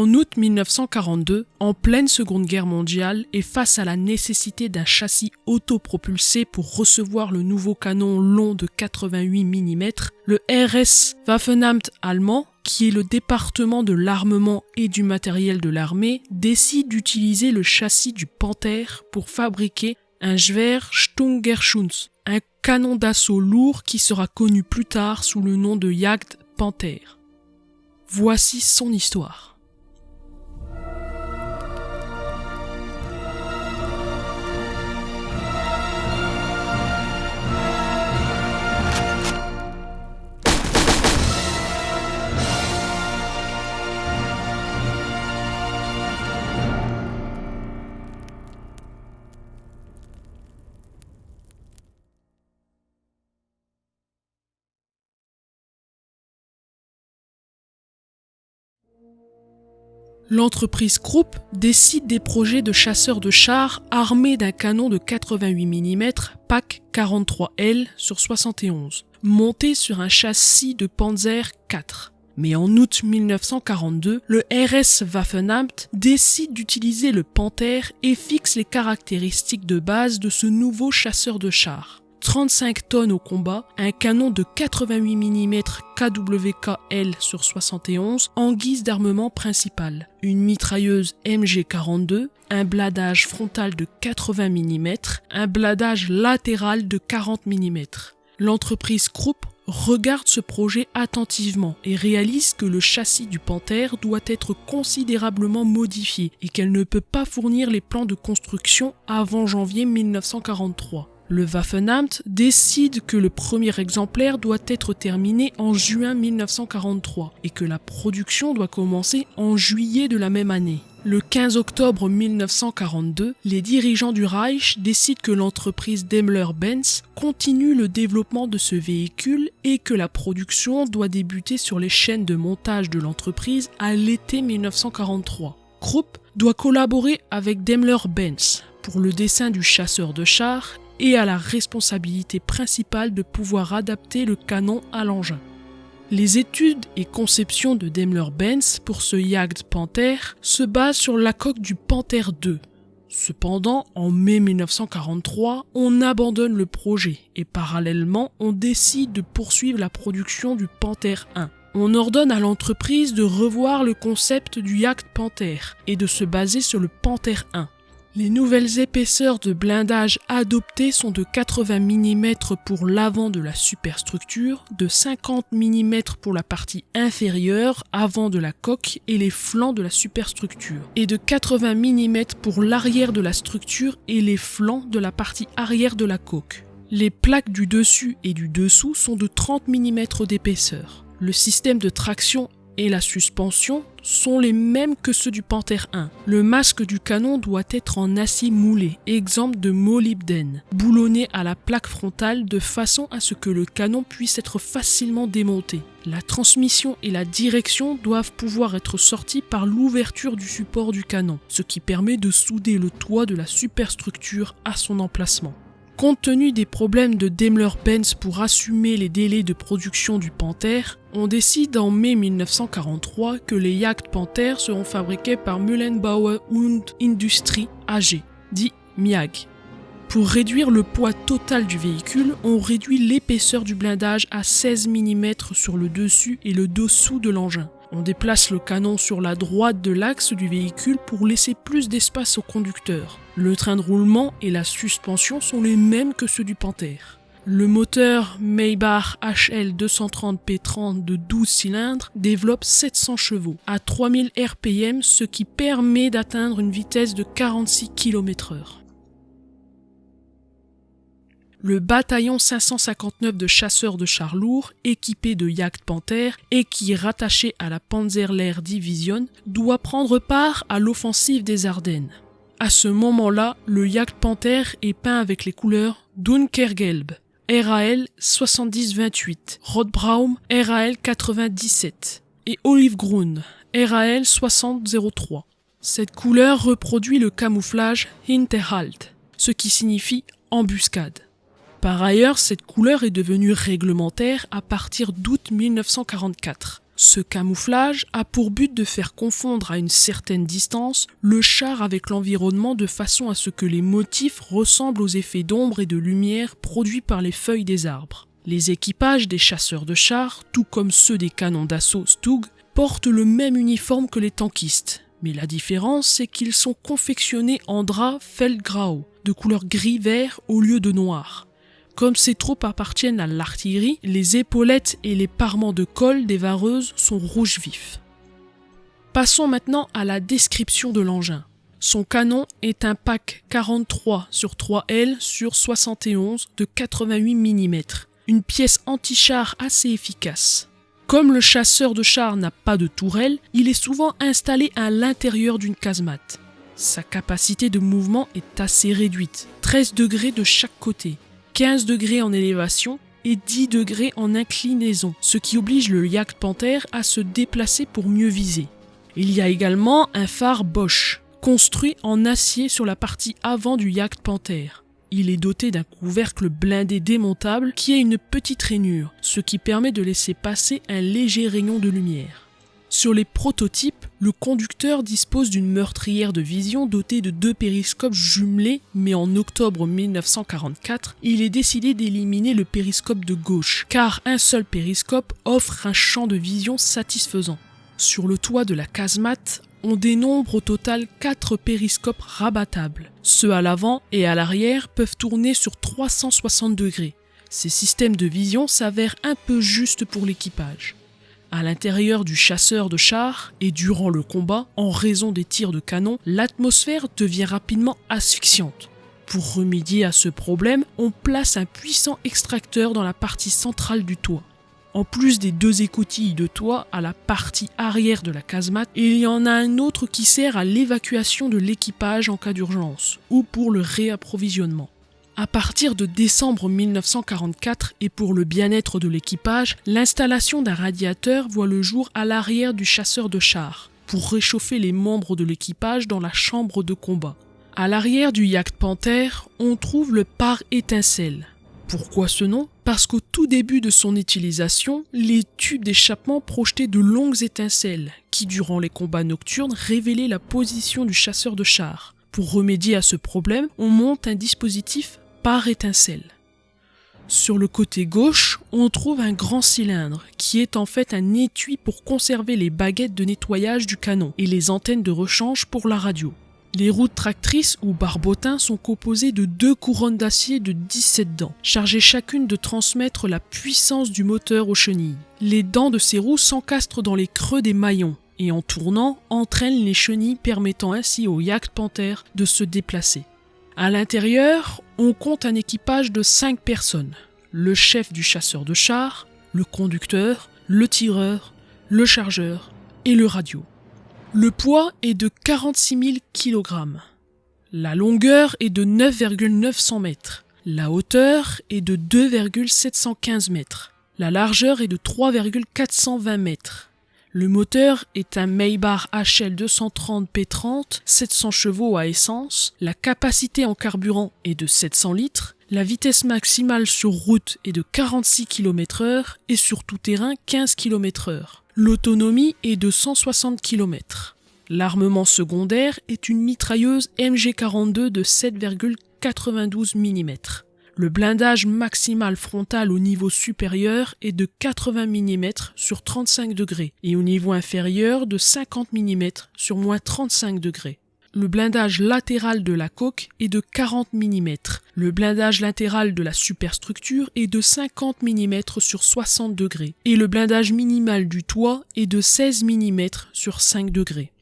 En août 1942, en pleine Seconde Guerre mondiale et face à la nécessité d'un châssis autopropulsé pour recevoir le nouveau canon long de 88 mm, le RS Waffenamt allemand, qui est le département de l'armement et du matériel de l'armée, décide d'utiliser le châssis du Panther pour fabriquer un Gewehr Sturmgeschütz, un canon d'assaut lourd qui sera connu plus tard sous le nom de Jagdpanther. Voici son histoire. L'entreprise Krupp décide des projets de chasseurs de chars armés d'un canon de 88 mm PaK 43L sur 71, monté sur un châssis de Panzer IV. Mais en août 1942, le RS Waffenamt décide d'utiliser le Panther et fixe les caractéristiques de base de ce nouveau chasseur de chars. 35 tonnes au combat, un canon de 88 mm KWK-L sur 71 en guise d'armement principal, une mitrailleuse MG42, un bladage frontal de 80 mm, un bladage latéral de 40 mm. L'entreprise Krupp regarde ce projet attentivement et réalise que le châssis du Panther doit être considérablement modifié et qu'elle ne peut pas fournir les plans de construction avant janvier 1943. Le Waffenamt décide que le premier exemplaire doit être terminé en juin 1943 et que la production doit commencer en juillet de la même année. Le 15 octobre 1942, les dirigeants du Reich décident que l'entreprise Daimler-Benz continue le développement de ce véhicule et que la production doit débuter sur les chaînes de montage de l'entreprise à l'été 1943. Krupp doit collaborer avec Daimler-Benz pour le dessin du chasseur de chars et a la responsabilité principale de pouvoir adapter le canon à l'engin. Les études et conceptions de Daimler-Benz pour ce Jagdpanther se basent sur la coque du Panther II. Cependant, en mai 1943, on abandonne le projet et parallèlement, on décide de poursuivre la production du Panther I. On ordonne à l'entreprise de revoir le concept du Jagdpanther et de se baser sur le Panther I. Les nouvelles épaisseurs de blindage adoptées sont de 80 mm pour l'avant de la superstructure, de 50 mm pour la partie inférieure, avant de la coque et les flancs de la superstructure, et de 80 mm pour l'arrière de la structure et les flancs de la partie arrière de la coque. Les plaques du dessus et du dessous sont de 30 mm d'épaisseur. Le système de traction et la suspension sont les mêmes que ceux du Panther I. Le masque du canon doit être en acier moulé, exemple de molybdène, boulonné à la plaque frontale de façon à ce que le canon puisse être facilement démonté. La transmission et la direction doivent pouvoir être sorties par l'ouverture du support du canon, ce qui permet de souder le toit de la superstructure à son emplacement. Compte tenu des problèmes de Daimler-Benz pour assumer les délais de production du Panther, on décide en mai 1943 que les Jagdpanther seront fabriqués par Mühlenbauer und Industrie AG, dit MIAG. Pour réduire le poids total du véhicule, on réduit l'épaisseur du blindage à 16 mm sur le dessus et le dessous de l'engin. On déplace le canon sur la droite de l'axe du véhicule pour laisser plus d'espace au conducteur. Le train de roulement et la suspension sont les mêmes que ceux du Panther. Le moteur Maybach HL 230 P30 de 12 cylindres développe 700 chevaux à 3000 RPM, ce qui permet d'atteindre une vitesse de 46 km/h. Le bataillon 559 de chasseurs de chars lourds, équipé de Jagdpanther et qui est rattaché à la Panzerlehr Division, doit prendre part à l'offensive des Ardennes. À ce moment-là, le Jagdpanther est peint avec les couleurs Dunkelgelb, RAL 7028, Rotbraun, RAL 97 et Olivgrün, RAL 6003. Cette couleur reproduit le camouflage Hinterhalt, ce qui signifie embuscade. Par ailleurs, cette couleur est devenue réglementaire à partir d'août 1944. Ce camouflage a pour but de faire confondre à une certaine distance le char avec l'environnement de façon à ce que les motifs ressemblent aux effets d'ombre et de lumière produits par les feuilles des arbres. Les équipages des chasseurs de chars, tout comme ceux des canons d'assaut Stug, portent le même uniforme que les tankistes, mais la différence c'est qu'ils sont confectionnés en drap Feldgrau, de couleur gris-vert au lieu de noir. Comme ces troupes appartiennent à l'artillerie, les épaulettes et les parements de col des vareuses sont rouge vif. Passons maintenant à la description de l'engin. Son canon est un pack 43 sur 3L sur 71 de 88 mm, une pièce anti-char assez efficace. Comme le chasseur de chars n'a pas de tourelle, il est souvent installé à l'intérieur d'une casemate. Sa capacité de mouvement est assez réduite, 13 degrés de chaque côté, 15 degrés en élévation et 10 degrés en inclinaison, ce qui oblige le Jagdpanther à se déplacer pour mieux viser. Il y a également un phare Bosch, construit en acier sur la partie avant du Jagdpanther. Il est doté d'un couvercle blindé démontable qui a une petite rainure, ce qui permet de laisser passer un léger rayon de lumière. Sur les prototypes, le conducteur dispose d'une meurtrière de vision dotée de 2 périscopes jumelés, mais en octobre 1944, il est décidé d'éliminer le périscope de gauche, car un seul périscope offre un champ de vision satisfaisant. Sur le toit de la casemate, on dénombre au total 4 périscopes rabattables. Ceux à l'avant et à l'arrière peuvent tourner sur 360 degrés. Ces systèmes de vision s'avèrent un peu justes pour l'équipage. À l'intérieur du chasseur de chars et durant le combat, en raison des tirs de canon, l'atmosphère devient rapidement asphyxiante. Pour remédier à ce problème, on place un puissant extracteur dans la partie centrale du toit. En plus des 2 écoutilles de toit à la partie arrière de la casemate, il y en a un autre qui sert à l'évacuation de l'équipage en cas d'urgence ou pour le réapprovisionnement. À partir de décembre 1944 et pour le bien-être de l'équipage, l'installation d'un radiateur voit le jour à l'arrière du chasseur de chars pour réchauffer les membres de l'équipage dans la chambre de combat. À l'arrière du Jagdpanther, on trouve le pare-étincelle. Pourquoi ce nom ? Parce qu'au tout début de son utilisation, les tubes d'échappement projetaient de longues étincelles qui, durant les combats nocturnes, révélaient la position du chasseur de chars. Pour remédier à ce problème, on monte un dispositif pare-étincelle. Sur le côté gauche, on trouve un grand cylindre qui est en fait un étui pour conserver les baguettes de nettoyage du canon et les antennes de rechange pour la radio. Les roues tractrices ou barbotins sont composées de 2 couronnes d'acier de 17 dents, chargées chacune de transmettre la puissance du moteur aux chenilles. Les dents de ces roues s'encastrent dans les creux des maillons et en tournant, entraînent les chenilles permettant ainsi au Jagdpanther de se déplacer. À l'intérieur, on compte un équipage de 5 personnes. Le chef du chasseur de chars, le conducteur, le tireur, le chargeur et le radio. Le poids est de 46 000 kg. La longueur est de 9,900 mètres. La hauteur est de 2,715 mètres. La largeur est de 3,420 mètres. Le moteur est un Maybach HL 230 P30, 700 chevaux à essence. La capacité en carburant est de 700 litres. La vitesse maximale sur route est de 46 km/h et sur tout terrain 15 km/h. L'autonomie est de 160 km. L'armement secondaire est une mitrailleuse MG42 de 7,92 mm. Le blindage maximal frontal au niveau supérieur est de 80 mm sur 35 degrés et au niveau inférieur de 50 mm sur moins 35 degrés. Le blindage latéral de la coque est de 40 mm. Le blindage latéral de la superstructure est de 50 mm sur 60 degrés. Et le blindage minimal du toit est de 16 mm sur 5 degrés.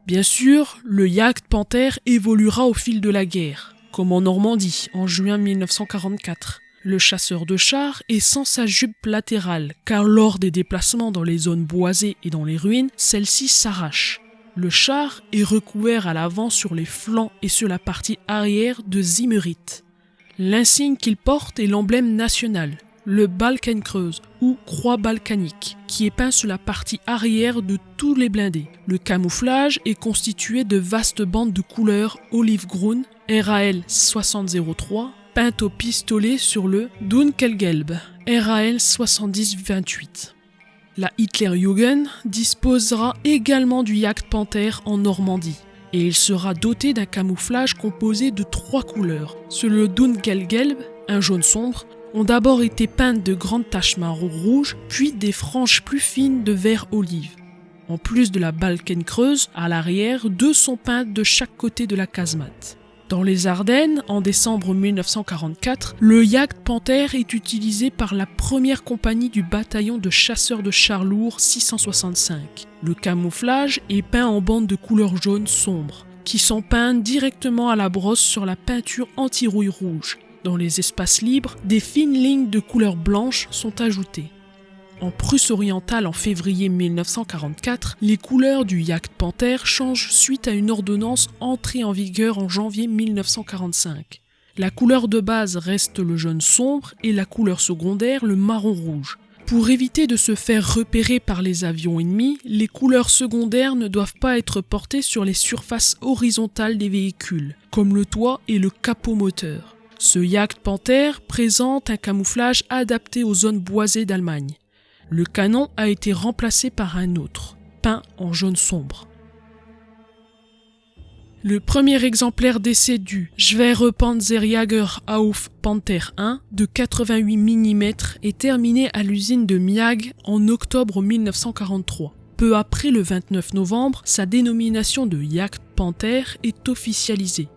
Bien sûr, le Jagdpanther évoluera au fil de la guerre, comme en Normandie en juin 1944. Le chasseur de chars est sans sa jupe latérale, car lors des déplacements dans les zones boisées et dans les ruines, celle-ci s'arrache. Le char est recouvert à l'avant sur les flancs et sur la partie arrière de zimmerite. L'insigne qu'il porte est l'emblème national, le Balkenkreuz ou croix balkanique, qui est peint sur la partie arrière de tous les blindés. Le camouflage est constitué de vastes bandes de couleur olive-groune, RAL 6003, peintes au pistolet sur le Dunkelgelb, RAL 7028. La Hitlerjugend disposera également du Jagdpanther en Normandie, et il sera doté d'un camouflage composé de 3 couleurs. Sur le Dunkelgelb, un jaune sombre, ont d'abord été peintes de grandes taches marron-rouge, puis des franges plus fines de vert olive. En plus de la Balkenkreuz, à l'arrière, 2 sont peintes de chaque côté de la casemate. Dans les Ardennes, en décembre 1944, le Jagdpanther est utilisé par la première compagnie du bataillon de chasseurs de chars lourds 665. Le camouflage est peint en bandes de couleur jaune sombre, qui sont peintes directement à la brosse sur la peinture anti-rouille rouge. Dans les espaces libres, des fines lignes de couleur blanche sont ajoutées. En Prusse orientale en février 1944, les couleurs du Jagdpanther changent suite à une ordonnance entrée en vigueur en janvier 1945. La couleur de base reste le jaune sombre et la couleur secondaire le marron rouge. Pour éviter de se faire repérer par les avions ennemis, les couleurs secondaires ne doivent pas être portées sur les surfaces horizontales des véhicules, comme le toit et le capot moteur. Ce Jagdpanther présente un camouflage adapté aux zones boisées d'Allemagne. Le canon a été remplacé par un autre, peint en jaune sombre. Le premier exemplaire d'essai du Schwere Panzerjäger auf Panther 1 de 88 mm est terminé à l'usine de Miag en octobre 1943. Peu après le 29 novembre, sa dénomination de Jagdpanther est officialisée.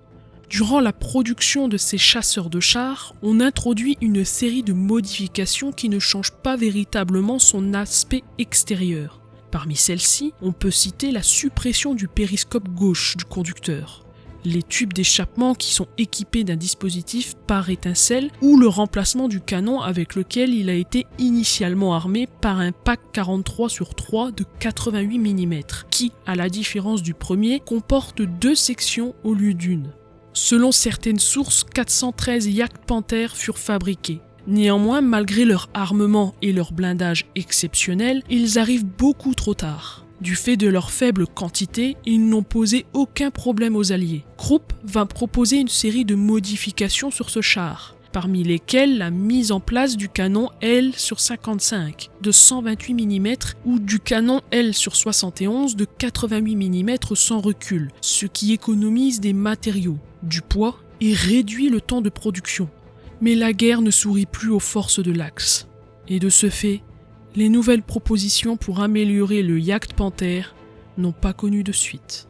Durant la production de ces chasseurs de chars, on introduit une série de modifications qui ne changent pas véritablement son aspect extérieur. Parmi celles-ci, on peut citer la suppression du périscope gauche du conducteur, les tubes d'échappement qui sont équipés d'un dispositif par étincelle ou le remplacement du canon avec lequel il a été initialement armé par un pack 43/3 de 88 mm qui, à la différence du premier, comporte 2 sections au lieu d'une. Selon certaines sources, 413 Jagdpanther furent fabriqués. Néanmoins, malgré leur armement et leur blindage exceptionnel, ils arrivent beaucoup trop tard. Du fait de leur faible quantité, ils n'ont posé aucun problème aux Alliés. Krupp va proposer une série de modifications sur ce char, parmi lesquelles la mise en place du canon L sur 55 de 128 mm ou du canon L sur 71 de 88 mm sans recul, ce qui économise des matériaux, du poids et réduit le temps de production. Mais la guerre ne sourit plus aux forces de l'Axe. Et de ce fait, les nouvelles propositions pour améliorer le Jagdpanther n'ont pas connu de suite.